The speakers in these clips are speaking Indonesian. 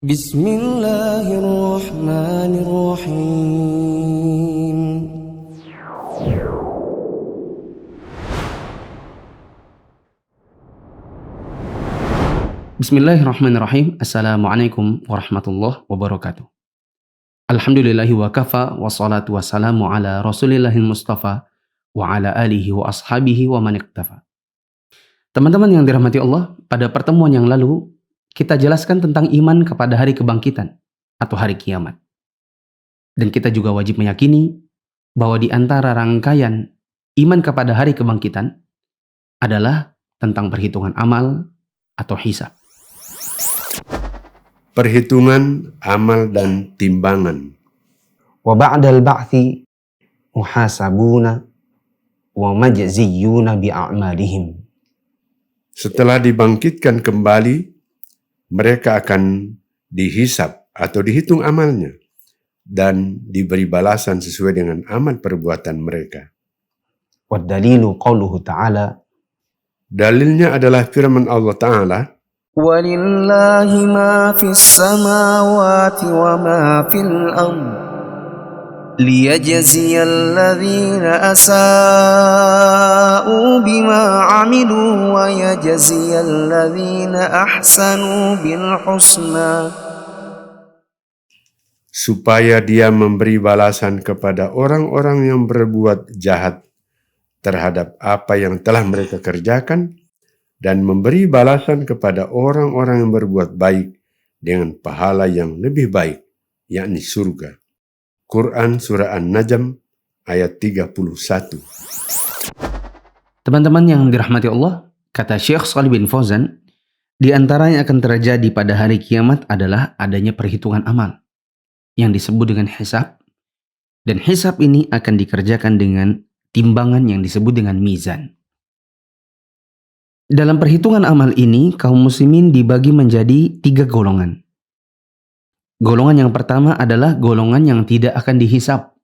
Bismillahirrahmanirrahim. Bismillahirrahmanirrahim. Assalamualaikum warahmatullahi wabarakatuh. Alhamdulillahi wa kafa, wassalatu wassalamu ala rasulillahil mustafa wa ala alihi wa ashabihi wa man iktafa. Teman-teman yang dirahmati Allah, pada pertemuan yang lalu kita jelaskan tentang iman kepada hari kebangkitan atau hari kiamat. Dan kita juga wajib meyakini bahwa di antara rangkaian iman kepada hari kebangkitan adalah tentang perhitungan amal atau hisab. Perhitungan amal dan timbangan. Wa ba'dal ba'thi muhasabuna wa majziyuna bi'a'malihim. Setelah dibangkitkan kembali, mereka akan dihisab atau dihitung amalnya dan diberi balasan sesuai dengan amal perbuatan mereka. Wa dalilu qauluhu ta'ala. Dalilnya adalah firman Allah Ta'ala, Walillahi ma fis samawati wa ma fil ardh liyajziyal ladzina asa'u bima 'amilu wa yajziyal ladzina ahsanu bil husna. supaya dia memberi balasan kepada orang-orang yang berbuat jahat terhadap apa yang telah mereka kerjakan dan memberi balasan kepada orang-orang yang berbuat baik dengan pahala yang lebih baik, yakni surga. Quran Surah An-Najm ayat 31. Teman-teman yang dirahmati Allah, kata Syekh Shalih bin Fauzan, di antara yang akan terjadi pada hari kiamat adalah adanya perhitungan amal yang disebut dengan hisab, dan hisab ini akan dikerjakan dengan timbangan yang disebut dengan mizan. Dalam perhitungan amal ini, kaum muslimin dibagi menjadi 3 golongan. Golongan yang pertama adalah golongan yang tidak akan dihisab,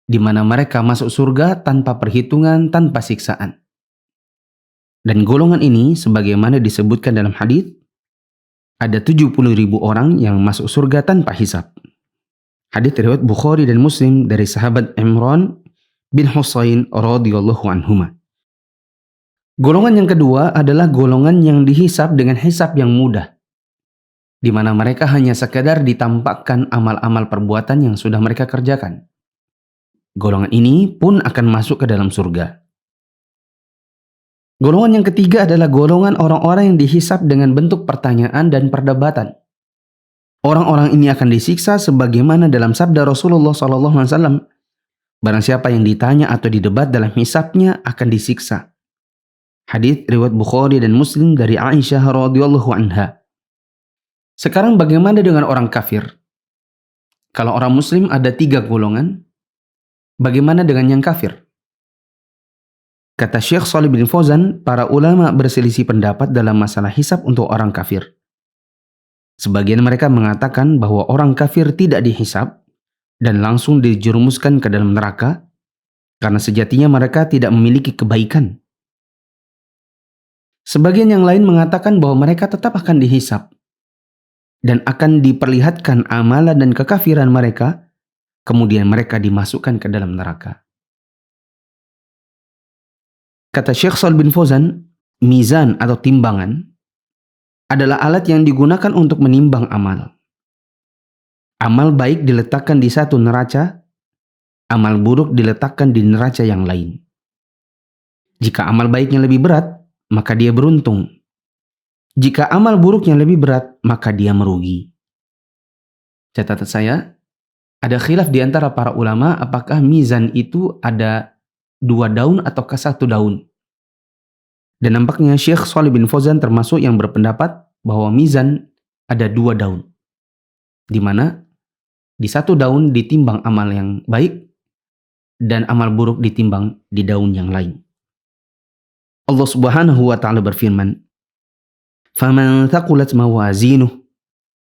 di mana mereka masuk surga tanpa perhitungan, tanpa siksaan. Dan golongan ini, sebagaimana disebutkan dalam hadis, ada 70.000 orang yang masuk surga tanpa hisab. Hadis riwayat Bukhari dan Muslim dari sahabat Imran bin Husain radhiyallahu anhuma. Golongan yang kedua adalah golongan yang dihisab dengan hisab yang mudah, di mana mereka hanya sekedar ditampakkan amal-amal perbuatan yang sudah mereka kerjakan. Golongan ini pun akan masuk ke dalam surga. Golongan yang ketiga adalah golongan orang-orang yang dihisab dengan bentuk pertanyaan dan perdebatan. Orang-orang ini akan disiksa sebagaimana dalam sabda Rasulullah SAW, barang siapa yang ditanya atau didebat dalam hisabnya akan disiksa. Hadits riwayat Bukhari dan Muslim dari Aisyah radhiyallahu anha. Sekarang bagaimana dengan orang kafir? Kalau orang muslim ada 3 golongan, bagaimana dengan yang kafir? Kata Syekh Shalih bin Fauzan, para ulama berselisih pendapat dalam masalah hisab untuk orang kafir. Sebagian mereka mengatakan bahwa orang kafir tidak dihisab dan langsung dijerumuskan ke dalam neraka karena sejatinya mereka tidak memiliki kebaikan. Sebagian yang lain mengatakan bahwa mereka tetap akan dihisab dan akan diperlihatkan amalan dan kekafiran mereka, kemudian mereka dimasukkan ke dalam neraka. Kata Syekh Shalih bin Fauzan, mizan atau timbangan adalah alat yang digunakan untuk menimbang amal. Amal baik diletakkan di satu neraca, amal buruk diletakkan di neraca yang lain. Jika amal baiknya lebih berat, maka dia beruntung. Jika amal buruknya lebih berat, maka dia merugi. Catatan saya, ada khilaf di antara para ulama apakah mizan itu ada 2 daun ataukah 1 daun. Dan nampaknya Syekh Shalih bin Fauzan termasuk yang berpendapat bahwa mizan ada 2 daun. Di mana di 1 daun ditimbang amal yang baik dan amal buruk ditimbang di daun yang lain. Allah Subhanahu wa taala berfirman, "Faman thaqulat mawazinuhu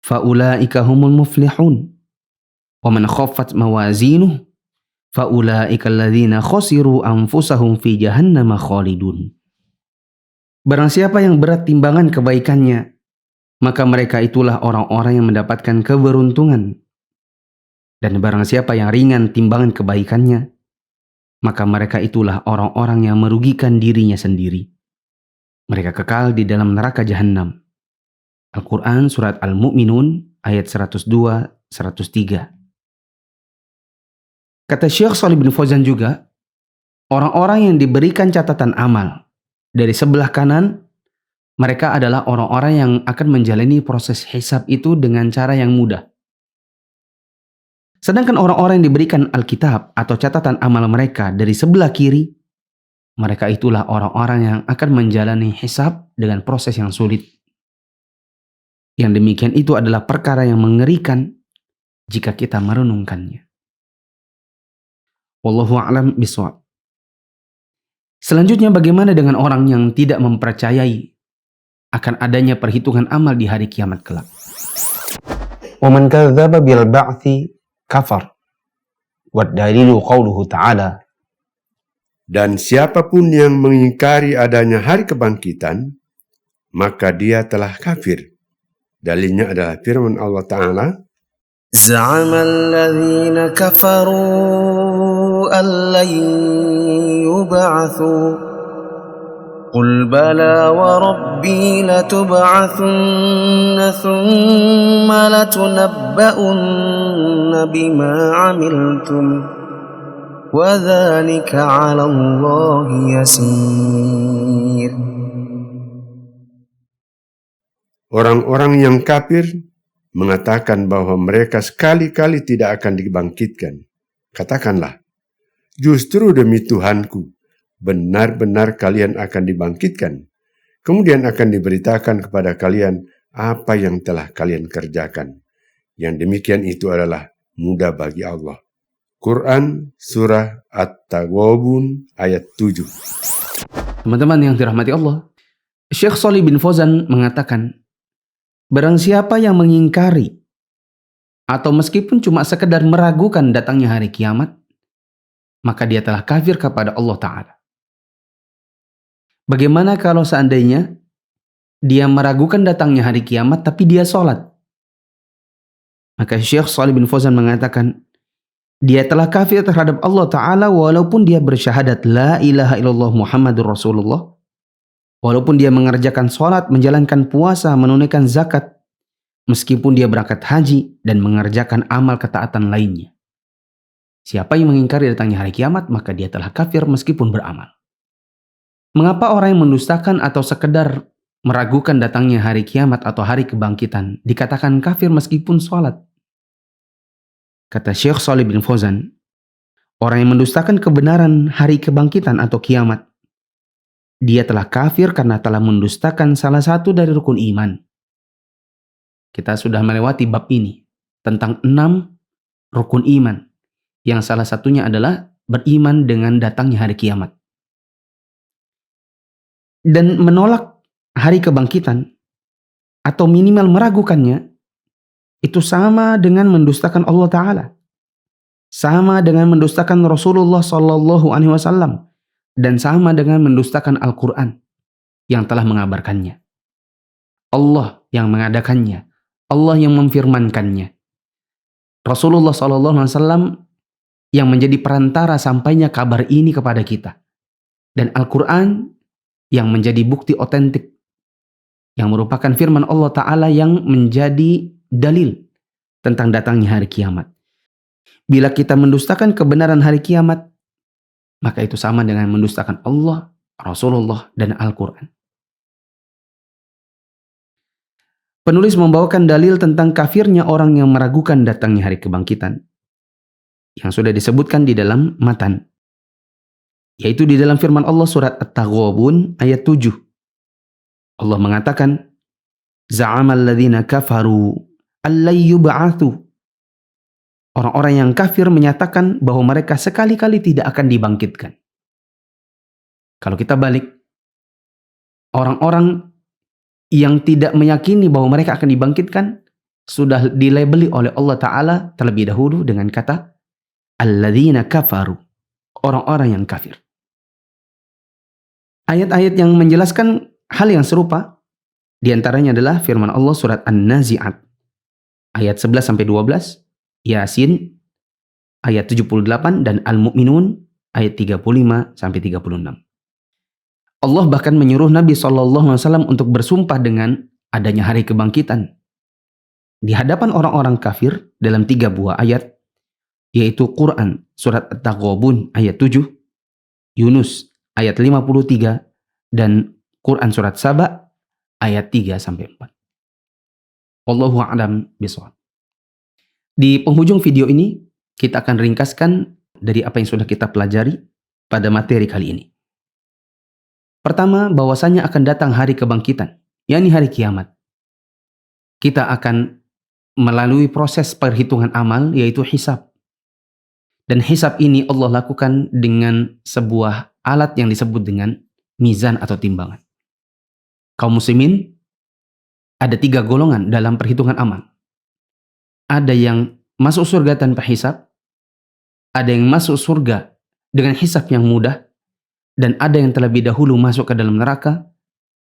faulaika humul muflihun. Wa man khaffat mawazinuhu faulaika alladzina khasiru anfusahum fi jahannam khalidun." Barang siapa yang berat timbangan kebaikannya, maka mereka itulah orang-orang yang mendapatkan keberuntungan. Dan barang siapa yang ringan timbangan kebaikannya, maka mereka itulah orang-orang yang merugikan dirinya sendiri. Mereka kekal di dalam neraka jahanam. Al-Quran Surat Al-Mu'minun ayat 102-103. Kata Syekh Shalih bin Fauzan juga, orang-orang yang diberikan catatan amal dari sebelah kanan, mereka adalah orang-orang yang akan menjalani proses hisab itu dengan cara yang mudah. Sedangkan orang-orang yang diberikan Alkitab atau catatan amal mereka dari sebelah kiri, mereka itulah orang-orang yang akan menjalani hisab dengan proses yang sulit. Yang demikian itu adalah perkara yang mengerikan jika kita merenungkannya. Wallahu a'lam bishawab. Selanjutnya, bagaimana dengan orang yang tidak mempercayai akan adanya perhitungan amal di hari kiamat kelak? Wa man kadzdzaba bil ba'tsi kafar. Wa dalilu qauluhu ta'ala. Dan siapapun yang mengingkari adanya hari kebangkitan, maka dia telah kafir. Dalilnya adalah firman Allah Ta'ala, زعم الذين كفروا أن لن يبعثوا قل بلى وربي لتبعثن ثم لتنبؤن بما عملتم وذلك على الله يسير. orang-orang yang kafir mengatakan bahwa mereka sekali-kali tidak akan dibangkitkan. Katakanlah, justru demi Tuhanku, benar-benar kalian akan dibangkitkan. Kemudian akan diberitakan kepada kalian apa yang telah kalian kerjakan. Yang demikian itu adalah mudah bagi Allah. Quran Surah At-Taghabun ayat 7. Teman-teman yang dirahmati Allah, Syekh Shalih bin Fauzan mengatakan, barang siapa yang mengingkari atau meskipun cuma sekedar meragukan datangnya hari kiamat, maka dia telah kafir kepada Allah Ta'ala. Bagaimana kalau seandainya dia meragukan datangnya hari kiamat tapi dia sholat? Maka Syekh Shalih bin Fauzan mengatakan, dia telah kafir terhadap Allah Ta'ala walaupun dia bersyahadat la ilaha illallah Muhammadur Rasulullah. Walaupun dia mengerjakan sholat, menjalankan puasa, menunaikan zakat, meskipun dia berangkat haji dan mengerjakan amal ketaatan lainnya. Siapa yang mengingkari datangnya hari kiamat, maka dia telah kafir meskipun beramal. Mengapa orang yang mendustakan atau sekedar meragukan datangnya hari kiamat atau hari kebangkitan dikatakan kafir meskipun sholat? Kata Syekh Shalih bin Fauzan, orang yang mendustakan kebenaran hari kebangkitan atau kiamat, dia telah kafir karena telah mendustakan salah satu dari rukun iman. Kita sudah melewati bab ini tentang 6 rukun iman, yang salah satunya adalah beriman dengan datangnya hari kiamat. Dan menolak hari kebangkitan atau minimal meragukannya, itu sama dengan mendustakan Allah Ta'ala. Sama dengan mendustakan Rasulullah SAW. Dan sama dengan mendustakan Al-Quran yang telah mengabarkannya. Allah yang mengadakannya. Allah yang memfirmankannya. Rasulullah SAW yang menjadi perantara sampainya kabar ini kepada kita. Dan Al-Quran yang menjadi bukti otentik. Yang merupakan firman Allah Ta'ala yang menjadi dalil tentang datangnya hari kiamat. Bila kita mendustakan kebenaran hari kiamat, maka itu sama dengan mendustakan Allah, Rasulullah, dan Al-Quran. Penulis membawakan dalil tentang kafirnya orang yang meragukan datangnya hari kebangkitan, yang sudah disebutkan di dalam matan, yaitu di dalam firman Allah surat At-Taghabun ayat 7. Allah mengatakan, Za'amal ladzina kafaru allai yub'atsu. Orang-orang yang kafir menyatakan bahwa mereka sekali-kali tidak akan dibangkitkan. Kalau kita balik, orang-orang yang tidak meyakini bahwa mereka akan dibangkitkan sudah dilabeli oleh Allah Ta'ala terlebih dahulu dengan kata alladzina kafaru, orang-orang yang kafir. Ayat-ayat yang menjelaskan hal yang serupa Di antaranya adalah firman Allah surat An-Nazi'at ayat 11-12, Yasin ayat 78, dan Al-Mu'minun ayat 35-36. Allah bahkan menyuruh Nabi SAW untuk bersumpah dengan adanya hari kebangkitan di hadapan orang-orang kafir dalam 3 buah ayat, yaitu Quran surat At-Taghabun ayat 7, Yunus ayat 53, dan Quran surat Saba ayat 3-4. Wallahu a'lam bishawab. Di penghujung video ini kita akan ringkaskan dari apa yang sudah kita pelajari pada materi kali ini. Pertama, bahwasanya akan datang hari kebangkitan, yakni hari kiamat. Kita akan melalui proses perhitungan amal, yaitu hisab. Dan hisab ini Allah lakukan dengan sebuah alat yang disebut dengan mizan atau timbangan. Kaum muslimin, ada 3 golongan dalam perhitungan amal. Ada yang masuk surga tanpa hisab, ada yang masuk surga dengan hisab yang mudah, dan ada yang terlebih dahulu masuk ke dalam neraka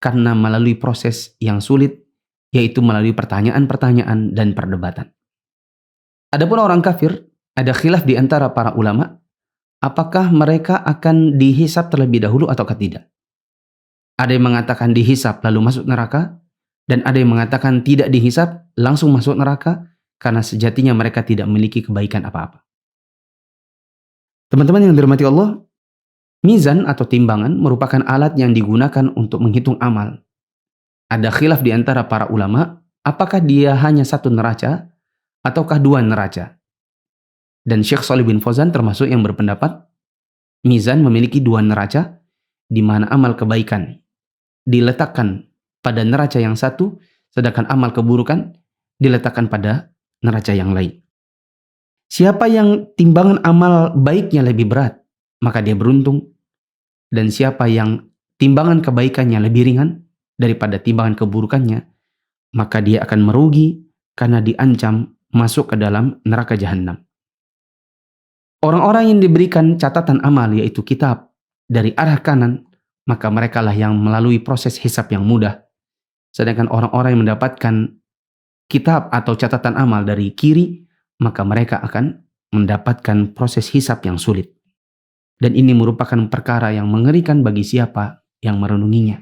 karena melalui proses yang sulit, yaitu melalui pertanyaan-pertanyaan dan perdebatan. Adapun orang kafir, ada khilaf di antara para ulama, apakah mereka akan dihisab terlebih dahulu ataukah tidak. Ada yang mengatakan dihisab lalu masuk neraka, dan ada yang mengatakan tidak dihisab langsung masuk neraka karena sejatinya mereka tidak memiliki kebaikan apa-apa. Teman-teman yang dirahmati Allah, mizan atau timbangan merupakan alat yang digunakan untuk menghitung amal. Ada khilaf di antara para ulama, apakah dia hanya 1 neraca ataukah 2 neraca. Dan Syekh Shalih bin Fauzan termasuk yang berpendapat mizan memiliki 2 neraca, di mana amal kebaikan diletakkan pada neraca yang satu, sedangkan amal keburukan diletakkan pada neraca yang lain. Siapa yang timbangan amal baiknya lebih berat, maka dia beruntung. Dan siapa yang timbangan kebaikannya lebih ringan daripada timbangan keburukannya, maka dia akan merugi karena diancam masuk ke dalam neraka jahanam. Orang-orang yang diberikan catatan amal, yaitu kitab, dari arah kanan, maka merekalah yang melalui proses hisab yang mudah. Sedangkan orang-orang yang mendapatkan kitab atau catatan amal dari kiri, maka mereka akan mendapatkan proses hisab yang sulit. Dan ini merupakan perkara yang mengerikan bagi siapa yang merenunginya.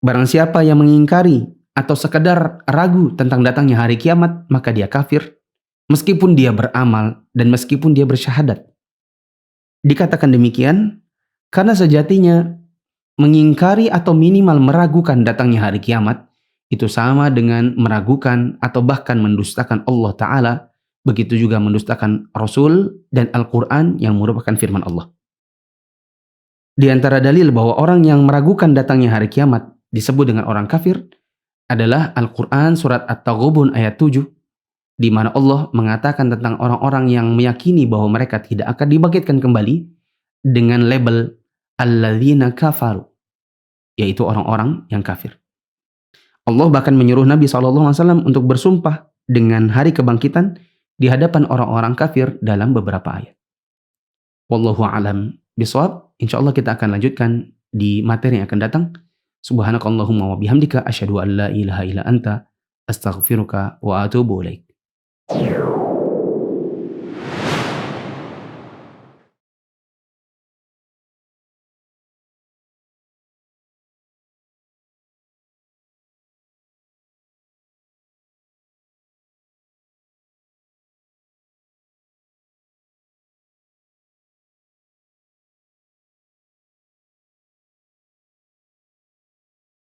Barang siapa yang mengingkari atau sekedar ragu tentang datangnya hari kiamat, maka dia kafir, meskipun dia beramal dan meskipun dia bersyahadat. Dikatakan demikian karena sejatinya mengingkari atau minimal meragukan datangnya hari kiamat itu sama dengan meragukan atau bahkan mendustakan Allah Ta'ala, begitu juga mendustakan Rasul dan Al-Quran yang merupakan firman Allah. Di antara dalil bahwa orang yang meragukan datangnya hari kiamat disebut dengan orang kafir adalah Al-Quran surat At-Taghabun ayat 7, di mana Allah mengatakan tentang orang-orang yang meyakini bahwa mereka tidak akan dibangkitkan kembali dengan label alladzina kafaru, yaitu orang-orang yang kafir. Allah bahkan menyuruh Nabi SAW untuk bersumpah dengan hari kebangkitan di hadapan orang-orang kafir dalam beberapa ayat. Wallahu a'lam bishawab. Insyaallah kita akan lanjutkan di materi yang akan datang. Subhanakallahumma wa bihamdika asyhadu an la ilaha illa anta astaghfiruka wa atubu ilaik.